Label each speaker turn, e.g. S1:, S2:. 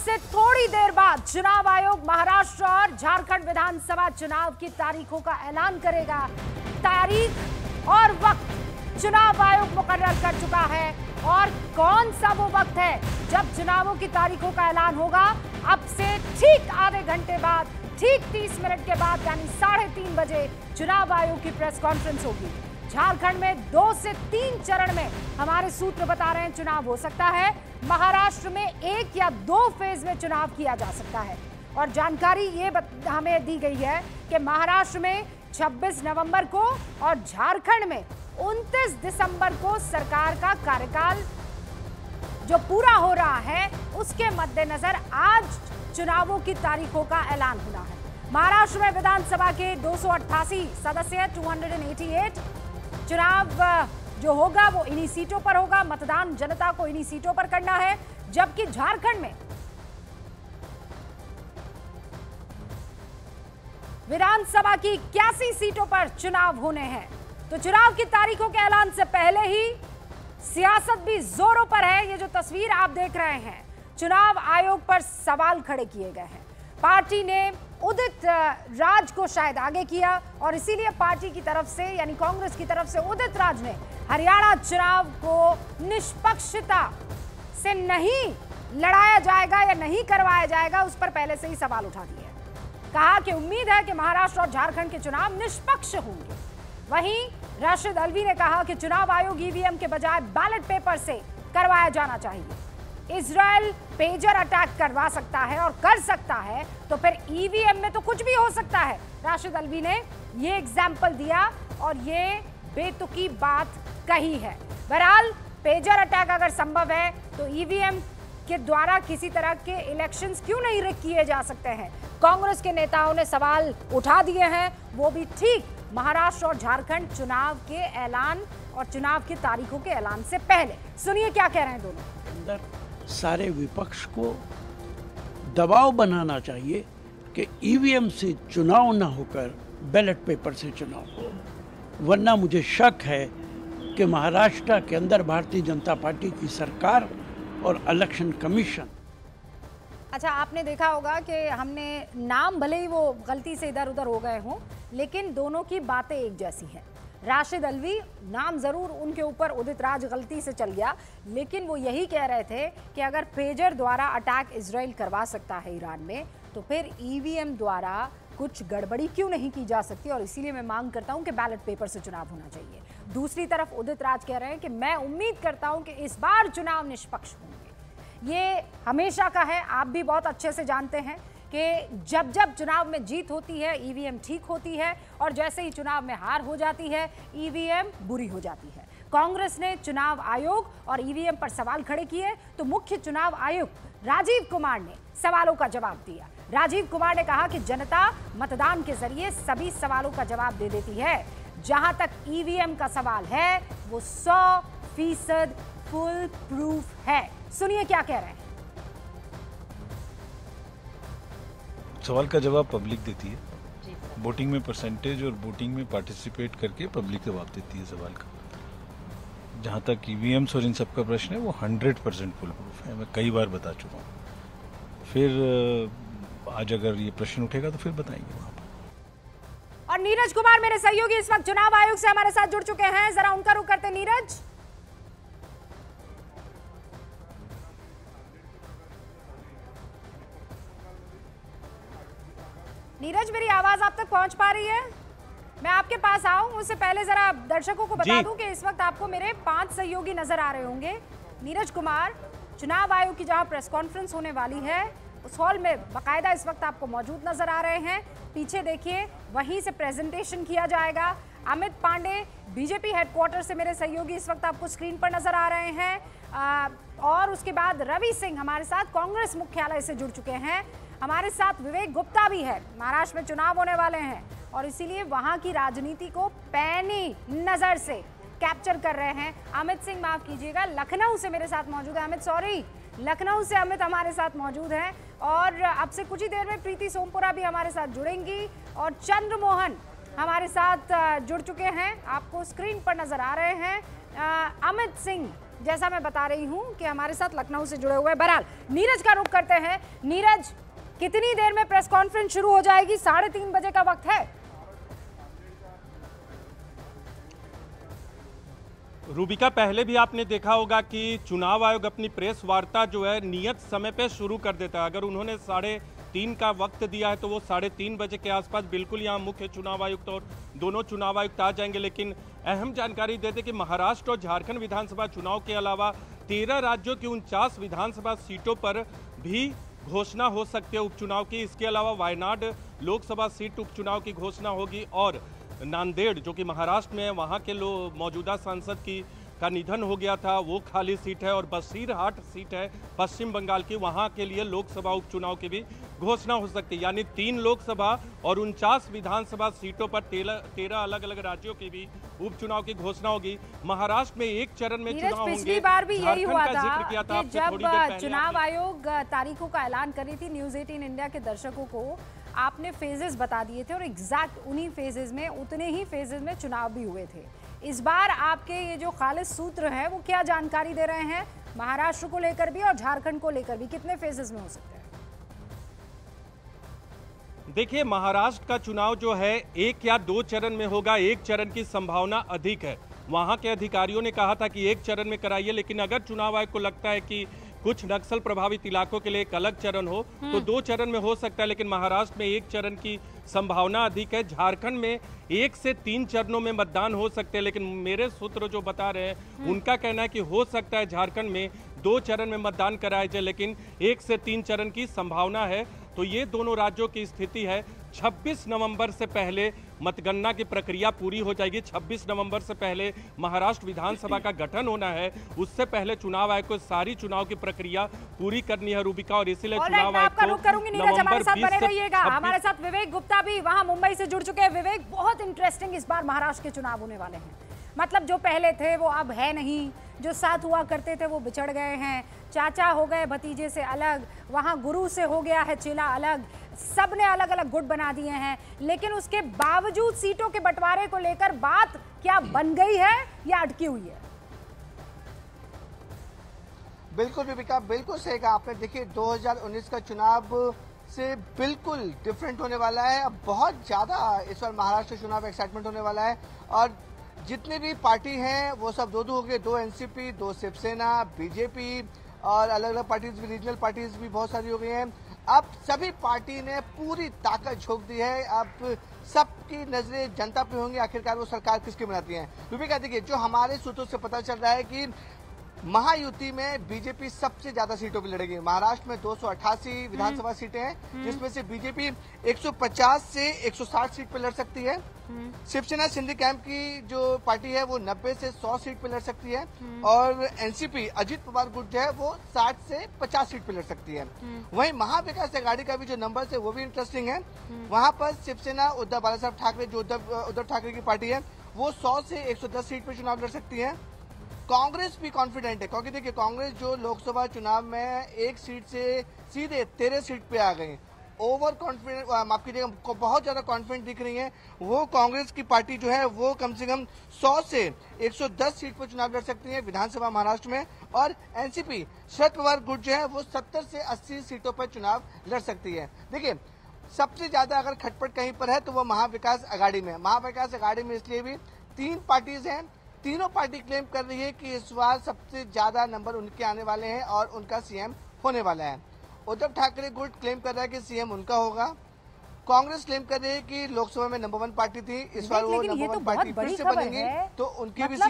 S1: से थोड़ी देर बाद चुनाव आयोग महाराष्ट्र और झारखंड विधानसभा चुनाव की तारीखों का ऐलान करेगा। तारीख और वक्त चुनाव आयोग मुकर्रर कर चुका है और कौन सा वो वक्त है जब चुनावों की तारीखों का ऐलान होगा। अब से ठीक आधे घंटे बाद, ठीक 30 मिनट के बाद यानी 3:30 बजे चुनाव आयोग की प्रेस कॉन्फ्रेंस होगी। झारखंड में 2 से 3 चरण में हमारे सूत्र बता रहे हैं चुनाव हो सकता है। महाराष्ट्र में 1 या 2 फेज में चुनाव किया जा सकता है और जानकारी ये हमें दी गई है कि महाराष्ट्र में 26 नवंबर को और झारखंड में 29 दिसंबर को सरकार का कार्यकाल जो पूरा हो रहा है उसके मद्देनजर आज चुनावों की तारीखों का ऐलान होना है। महाराष्ट्र में विधानसभा के 288 सदस्य 288 चुनाव जो होगा वो इन्हीं सीटों पर होगा। मतदान जनता को इन्हीं सीटों पर करना है, जबकि झारखंड में विधानसभा की 81 सीटों पर चुनाव होने हैं। तो चुनाव की तारीखों के ऐलान से पहले ही सियासत भी जोरों पर है। ये जो तस्वीर आप देख रहे हैं, चुनाव आयोग पर सवाल खड़े किए गए हैं। पार्टी ने उदित राज को शायद आगे किया और इसीलिए पार्टी की तरफ से यानी कांग्रेस की तरफ से उदित राज ने हरियाणा चुनाव को निष्पक्षता से नहीं लड़ाया जाएगा या नहीं करवाया जाएगा, उस पर पहले से ही सवाल उठा दिए। कहा कि उम्मीद है कि महाराष्ट्र और झारखंड के चुनाव निष्पक्ष होंगे। वहीं राशिद अल्वी ने कहा कि चुनाव आयोग ईवीएम के बजाय बैलेट पेपर से करवाया जाना चाहिए। इजराइल पेजर अटैक करवा सकता है और कर सकता है तो फिर ईवीएम में तो कुछ भी हो सकता है। राशिद अल्वी ने ये एग्जाम्पल दिया और ये बेतुकी बात कही है। बहरहाल पेजर अटैक अगर संभव है तो ईवीएम के द्वारा किसी तरह के इलेक्शंस क्यों नहीं रिग किए जा सकते हैं। कांग्रेस के नेताओं ने सवाल उठा दिए हैं, वो भी ठीक महाराष्ट्र और झारखंड चुनाव के ऐलान और चुनाव की तारीखों के ऐलान से पहले। सुनिए क्या कह रहे हैं दोनों।
S2: अंदर सारे विपक्ष को दबाव बनाना चाहिए कि ईवीएम से चुनाव ना होकर बैलेट पेपर से चुनाव हो, वरना मुझे शक है कि महाराष्ट्र के अंदर भारतीय जनता पार्टी की सरकार और इलेक्शन कमीशन।
S1: अच्छा, आपने देखा होगा कि हमने नाम भले ही वो गलती से इधर उधर हो गए हों, लेकिन दोनों की बातें एक जैसी हैं। राशिद अल्वी नाम जरूर उनके ऊपर उदित राज गलती से चल गया, लेकिन वो यही कह रहे थे कि अगर पेजर द्वारा अटैक इजराइल करवा सकता है ईरान में, तो फिर ईवीएम द्वारा कुछ गड़बड़ी क्यों नहीं की जा सकती। और इसीलिए मैं मांग करता हूं कि बैलेट पेपर से चुनाव होना चाहिए। दूसरी तरफ उदित राज कह रहे हैं कि मैं उम्मीद करता हूं कि इस बार चुनाव निष्पक्ष होंगे। ये हमेशा का है, आप भी बहुत अच्छे से जानते हैं कि जब जब चुनाव में जीत होती है ईवीएम ठीक होती है और जैसे ही चुनाव में हार हो जाती है ईवीएम बुरी हो जाती है। कांग्रेस ने चुनाव आयोग और ईवीएम पर सवाल खड़े किए तो मुख्य चुनाव आयुक्त राजीव कुमार ने सवालों का जवाब दिया। राजीव कुमार ने कहा कि जनता मतदान के जरिए सभी सवालों का जवाब दे देती है। जहां तक ईवीएम का सवाल है वो 100% फुल प्रूफ है। सुनिए क्या कह रहे हैं।
S3: सवाल का जवाब पब्लिक देती है। वोटिंग में परसेंटेज और वोटिंग में पार्टिसिपेट करके पब्लिक जवाब देती है सवाल का। जहां तक ईवीएम्स और इन सब का प्रश्न है वो 100% फुल प्रूफ है, मैं कई बार बता चुका हूँ। फिर आज अगर ये प्रश्न उठेगा तो फिर बताएंगे वहां पर।
S1: और नीरज कुमार मेरे सहयोगी इस वक्त चुनाव आयोग से हमारे साथ जुड़ चुके हैं, जरा उनका रुख करते। नीरज, मेरी आवाज आप तक पहुंच पा रही है? मैं आपके पास आऊं उससे पहले जरा दर्शकों को बता दूं कि इस वक्त आपको मेरे 5 सहयोगी नजर आ रहे होंगे। नीरज कुमार, चुनाव आयोग की जहां प्रेस कॉन्फ्रेंस होने वाली है उस हॉल में बाकायदा इस वक्त आपको मौजूद नजर आ रहे हैं। पीछे देखिए, वहीं से प्रेजेंटेशन किया जाएगा। अमित पांडे बीजेपी हेडक्वार्टर से मेरे सहयोगी इस वक्त आपको स्क्रीन पर नजर आ रहे हैं और उसके बाद रवि सिंह हमारे साथ कांग्रेस मुख्यालय से जुड़ चुके हैं। हमारे साथ विवेक गुप्ता भी है। महाराष्ट्र में चुनाव होने वाले हैं और इसीलिए वहां की राजनीति को पैनी नजर से कैप्चर कर रहे हैं। अमित सिंह, माफ कीजिएगा, लखनऊ से मेरे साथ मौजूद है। अमित, सॉरी, लखनऊ से अमित हमारे साथ मौजूद हैं और अब से कुछ ही देर में प्रीति सोमपुरा भी हमारे साथ जुड़ेंगी और चंद्रमोहन हमारे साथ जुड़ चुके हैं, आपको स्क्रीन पर नजर आ रहे हैं। अमित सिंह जैसा मैं बता रही हूं कि हमारे साथ लखनऊ से जुड़े हुए। बहरहाल नीरज का रुख करते हैं। नीरज, कितनी देर में प्रेस कॉन्फ्रेंस शुरू हो जाएगी? 3:30 बजे का वक्त है।
S4: रूबिका, पहले भी आपने देखा होगा कि चुनाव आयोग अपनी प्रेस वार्ता जो है नियत समय पे शुरू कर देता है। अगर उन्होंने 3:30 का वक्त दिया है तो वो 3:30 बजे के आसपास बिल्कुल यहाँ मुख्य चुनाव आयुक्त और दोनों चुनाव आयुक्त आ जाएंगे। लेकिन अहम जानकारी देते कि महाराष्ट्र और झारखंड विधानसभा चुनाव के अलावा 13 राज्यों की 49 विधानसभा सीटों पर भी घोषणा हो सकती है उपचुनाव की। इसके अलावा वायनाड लोकसभा सीट उपचुनाव की घोषणा होगी और नांदेड़ जो कि महाराष्ट्र में है, वहाँ के मौजूदा सांसद का निधन हो गया था, वो खाली सीट है। और बसीरहाट सीट है पश्चिम बंगाल की, वहाँ के लिए लोकसभा उपचुनाव की भी घोषणा हो सकती है। यानी 3 लोकसभा और 49 विधानसभा सीटों पर 13 अलग अलग राज्यों की भी उपचुनाव की घोषणा होगी। महाराष्ट्र में एक चरण में चुनाव होंगे।
S1: पिछली बार भी यही हुआ था कि जब चुनाव आयोग तारीखों का ऐलान कर रही थी, न्यूज 18 इंडिया के दर्शकों को आपने फेजेस बता दिए थे और एग्जैक्ट उन्हीं फेजेस में, उतने ही फेजेस में चुनाव भी हुए थे। इस बार आपके ये जो खालिस सूत्र हैं वो क्या जानकारी दे रहे हैं महाराष्ट्र को लेकर भी और झारखंड को लेकर भी? कितने फेजेस में हो सकते हैं?
S4: देखिए, महाराष्ट्र का चुनाव जो है 1 या 2 चरण में होगा। 1 चरण की संभावना अधिक है। वहां के अधिकारियों ने कहा था कि 1 चरण में कराइए, लेकिन अगर चुनाव आयोग को लगता है कि कुछ नक्सल प्रभावित इलाकों के लिए एक अलग चरण हो तो 2 चरण में हो सकता है। लेकिन महाराष्ट्र में 1 चरण की संभावना अधिक है। झारखंड में 1 से 3 चरणों में मतदान हो सकते हैं, लेकिन मेरे सूत्र जो बता रहे हैं उनका कहना है कि हो सकता है झारखंड में 2 चरण में मतदान कराया जाए, लेकिन 1 से 3 चरण की संभावना है। तो ये दोनों राज्यों की स्थिति है। 26 नवंबर से पहले मतगणना की प्रक्रिया पूरी हो जाएगी। 26 नवंबर से पहले महाराष्ट्र विधानसभा का गठन होना है। उससे पहले चुनाव आयोग को सारी चुनाव की प्रक्रिया पूरी करनी है रूबिका, और इसीलिए चुनाव आयोग को
S1: हमारे साथ बने रहिएगा। हमारे साथ विवेक गुप्ता भी वहां मुंबई से जुड़ चुके हैं। विवेक, बहुत इंटरेस्टिंग इस बार महाराष्ट्र के चुनाव होने वाले हैं। मतलब जो पहले थे वो अब है नहीं, जो साथ हुआ करते थे वो बिछड़ गए हैं, चाचा हो गए भतीजे से अलग, वहाँ गुरु से हो गया है चेला अलग, सब ने अलग अलग गुट बना दिए हैं। लेकिन उसके बावजूद सीटों के बंटवारे को लेकर बात क्या बन गई है या अटकी हुई है?
S5: बिल्कुल रूबिका, बिल्कुल सही कहा आपने। देखिए 2019 का चुनाव से बिल्कुल डिफरेंट होने वाला है। अब बहुत ज्यादा इस बार महाराष्ट्र चुनाव एक्साइटमेंट होने वाला है और जितने भी पार्टी हैं वो सब 2 हो गए। 2 एनसीपी, 2 शिवसेना, बीजेपी और अलग अलग पार्टीज भी, रीजनल पार्टीज भी बहुत सारी हो गई हैं। अब सभी पार्टी ने पूरी ताकत झोंक दी है। अब सबकी नजरें जनता पे होंगी, आखिरकार वो सरकार किसकी बनाती है। रूबिका, देखिए जो हमारे सूत्रों से पता चल रहा है कि महायुति में बीजेपी सबसे ज्यादा सीटों पर लड़ेगी। महाराष्ट्र में 288 विधानसभा सीटें हैं, जिसमें से बीजेपी 150 से 160 सीट पर लड़ सकती है। शिवसेना सिंधी कैंप की जो पार्टी है वो 90 से 100 सीट पर लड़ सकती है और एनसीपी अजित पवार गुट जो है वो 60 से 50 सीट पर लड़ सकती है। वहीं महाविकास अघाड़ी का भी जो नंबर है वो भी इंटरेस्टिंग है। वहां पर शिवसेना उद्धव बालासाहेब ठाकरे, जो उद्धव ठाकरे की पार्टी है, वो 100 से 110 सीट पर चुनाव लड़ सकती है। कांग्रेस भी कॉन्फिडेंट है, क्योंकि देखिए कांग्रेस जो लोकसभा चुनाव में 1 सीट से सीधे 13 सीट पे आ गई, ओवर कॉन्फिडेंट, माफ कीजिएगा, बहुत ज्यादा कॉन्फिडेंट दिख रही है। वो कांग्रेस की पार्टी जो है वो कम से कम 100 से 110 सीट पर चुनाव लड़ सकती है विधानसभा महाराष्ट्र में। और एनसीपी शरद पवार गुट जो है वो 70 से 80 सीटों पर चुनाव लड़ सकती है। देखिए सबसे ज्यादा अगर खटपट कहीं पर है तो वो महाविकास अघाड़ी में। महाविकास अघाड़ी में इसलिए भी 3 पार्टीज हैं, तीनों पार्टी क्लेम कर रही है कि इस बार सबसे ज्यादा नंबर उनके आने वाले हैं और उनका सीएम होने वाला है। उद्धव ठाकरे गुट क्लेम कर रहा है कि सीएम उनका होगा। कांग्रेस क्लेम कर रही है कि लोकसभा में नंबर 1 पार्टी थी, इस बार वो नंबर 1 पार्टी फिर से बनेगी तो उनकी भी सीएम